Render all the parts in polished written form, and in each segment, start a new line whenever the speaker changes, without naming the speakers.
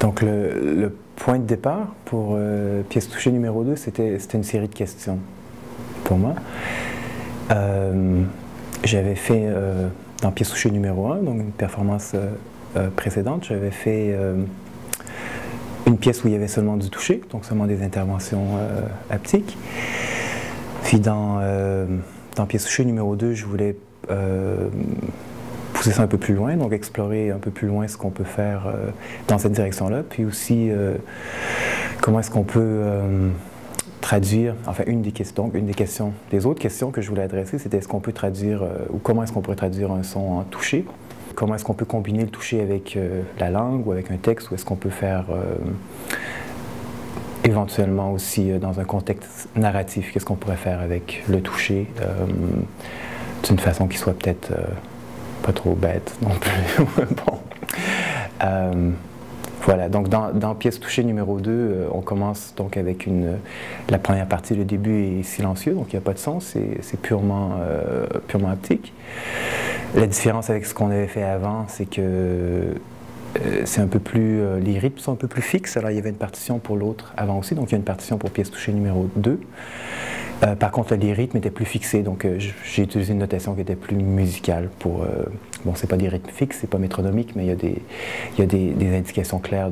Donc le point de départ pour pièce touchée numéro 2, c'était une série de questions pour moi. J'avais fait dans pièce touchée numéro 1, donc une performance précédente, j'avais fait une pièce où il y avait seulement du toucher, donc seulement des interventions haptiques. Puis dans pièce touchée numéro 2, je voulais pousser ça un peu plus loin, donc explorer un peu plus loin ce qu'on peut faire dans cette direction-là, puis aussi comment est-ce qu'on peut traduire, enfin une des questions, des autres questions que je voulais adresser, c'était est-ce qu'on peut traduire, ou comment est-ce qu'on pourrait traduire un son en toucher, comment est-ce qu'on peut combiner le toucher avec la langue ou avec un texte, ou est-ce qu'on peut faire éventuellement aussi dans un contexte narratif, qu'est-ce qu'on pourrait faire avec le toucher d'une façon qui soit peut-être pas trop bête non plus. Bon. Voilà, donc dans pièce touchée numéro 2, on commence donc avec la première partie, le début est silencieux, donc il n'y a pas de son, c'est purement haptique. La différence avec ce qu'on avait fait avant, c'est que c'est un peu plus, les rythmes sont un peu plus fixes, alors il y avait une partition pour l'autre avant aussi, donc il y a une partition pour pièce touchée numéro 2. Par contre, les rythmes étaient plus fixés, donc j'ai utilisé une notation qui était plus musicale pour... bon, c'est pas des rythmes fixes, c'est pas métronomique, mais il y a des indications claires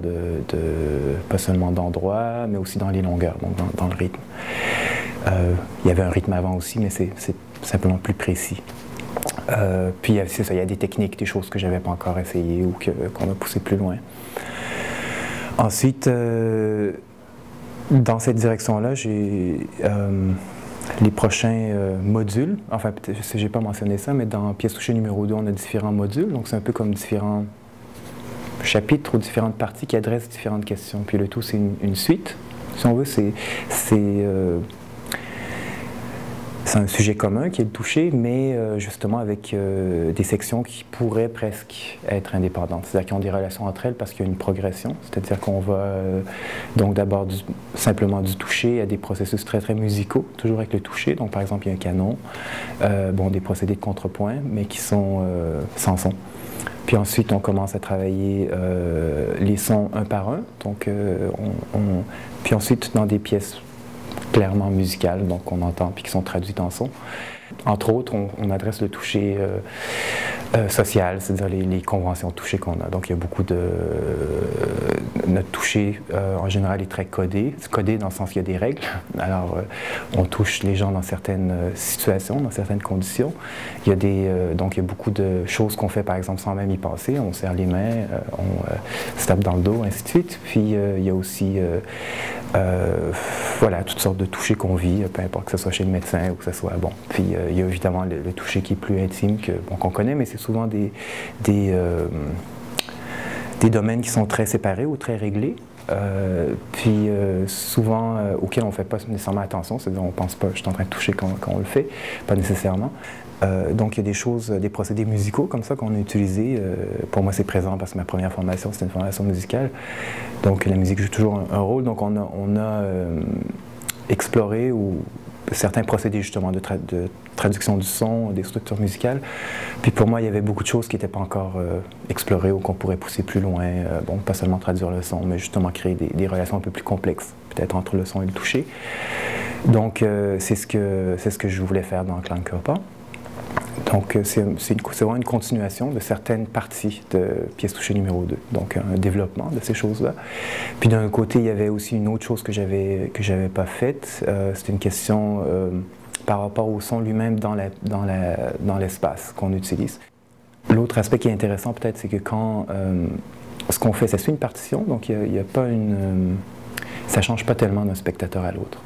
pas seulement d'endroit, mais aussi dans les longueurs, donc dans le rythme. Il y avait un rythme avant aussi, mais c'est simplement plus précis. Puis c'est ça, il y a des techniques, des choses que j'avais pas encore essayées ou qu'on a poussées plus loin. Ensuite, dans cette direction-là, j'ai les prochains modules, enfin, je n'ai pas mentionné ça, mais dans pièce touchée numéro 2, on a différents modules, donc c'est un peu comme différents chapitres ou différentes parties qui adressent différentes questions. Puis le tout, c'est une suite, si on veut, c'est un sujet commun qui est le toucher, mais justement avec des sections qui pourraient presque être indépendantes, c'est-à-dire qui ont des relations entre elles parce qu'il y a une progression, c'est-à-dire qu'on va donc d'abord simplement du toucher à des processus très très musicaux, toujours avec le toucher, donc par exemple il y a un canon, bon, des procédés de contrepoint, mais qui sont sans son. Puis ensuite on commence à travailler les sons un par un, donc puis ensuite dans des pièces clairement musicales, donc qu'on entend puis qui sont traduites en son. Entre autres, on adresse le toucher social, c'est-à-dire les conventions de toucher qu'on a. Donc il y a beaucoup de... notre toucher, en général, est très codé. C'est codé dans le sens qu'il y a des règles. Alors, on touche les gens dans certaines situations, dans certaines conditions. Il y a donc il y a beaucoup de choses qu'on fait, par exemple, sans même y penser. On serre les mains, on se tape dans le dos, ainsi de suite. Puis il y a aussi... voilà, toutes sortes de touchés qu'on vit, peu importe que ce soit chez le médecin ou que ce soit... Bon, puis il y a évidemment le toucher qui est plus intime, qu'on connaît, mais c'est souvent des domaines qui sont très séparés ou très réglés, puis souvent auxquels on ne fait pas nécessairement attention, c'est-à-dire on ne pense pas, je suis en train de toucher quand on le fait, pas nécessairement. Donc il y a des choses, des procédés musicaux comme ça qu'on a utilisés. Pour moi c'est présent parce que ma première formation c'était une formation musicale. Donc la musique joue toujours un rôle. Donc on a exploré certains procédés justement de traduction du son, des structures musicales. Puis pour moi il y avait beaucoup de choses qui n'étaient pas encore explorées ou qu'on pourrait pousser plus loin. Bon, pas seulement traduire le son, mais justement créer des relations un peu plus complexes, peut-être entre le son et le toucher. Donc c'est ce que je voulais faire dans Klangkörper. Donc c'est vraiment une continuation de certaines parties de pièce touchée numéro 2, donc un développement de ces choses-là. Puis d'un côté, il y avait aussi une autre chose que j'avais pas faite, c'était une question par rapport au son lui-même dans l'espace qu'on utilise. L'autre aspect qui est intéressant peut-être, c'est que quand ce qu'on fait, c'est une partition, donc il y a pas ça ne change pas tellement d'un spectateur à l'autre.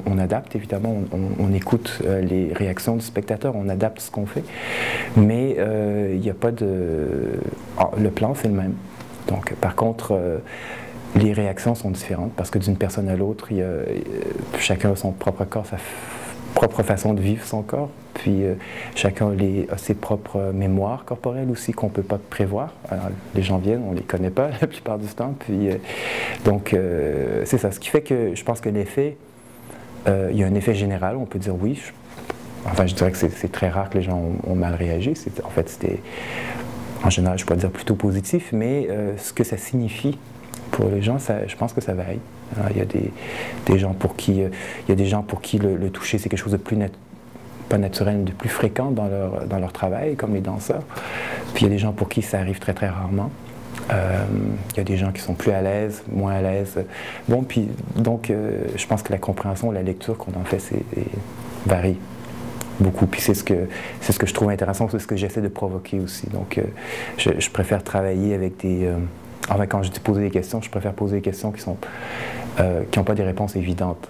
On adapte évidemment, on écoute les réactions du spectateur, on adapte ce qu'on fait, mais il n'y a pas de... le plan c'est le même. Donc par contre, les réactions sont différentes parce que d'une personne à l'autre, chacun a son propre corps, sa propre façon de vivre son corps, puis chacun a ses propres mémoires corporelles aussi qu'on ne peut pas prévoir. Alors, les gens viennent, on ne les connaît pas la plupart du temps, puis donc c'est ça, ce qui fait que je pense que l'effet, il y a un effet général, on peut dire oui, enfin je dirais que c'est très rare que les gens ont mal réagi, en fait c'était en général, je pourrais dire plutôt positif, mais ce que ça signifie pour les gens, je pense que ça varie. Alors, il y a des gens pour qui, le toucher, c'est quelque chose de plus pas naturel, de plus fréquent dans leur travail, comme les danseurs. Puis il y a des gens pour qui ça arrive très très rarement. Il y a des gens qui sont plus à l'aise, moins à l'aise. Bon, puis donc, je pense que la compréhension, la lecture qu'on en fait, varie beaucoup. Puis c'est ce que je trouve intéressant, c'est ce que j'essaie de provoquer aussi. Donc, je préfère travailler avec des... enfin, quand je dis poser des questions, je préfère poser des questions qui n'ont pas des réponses évidentes.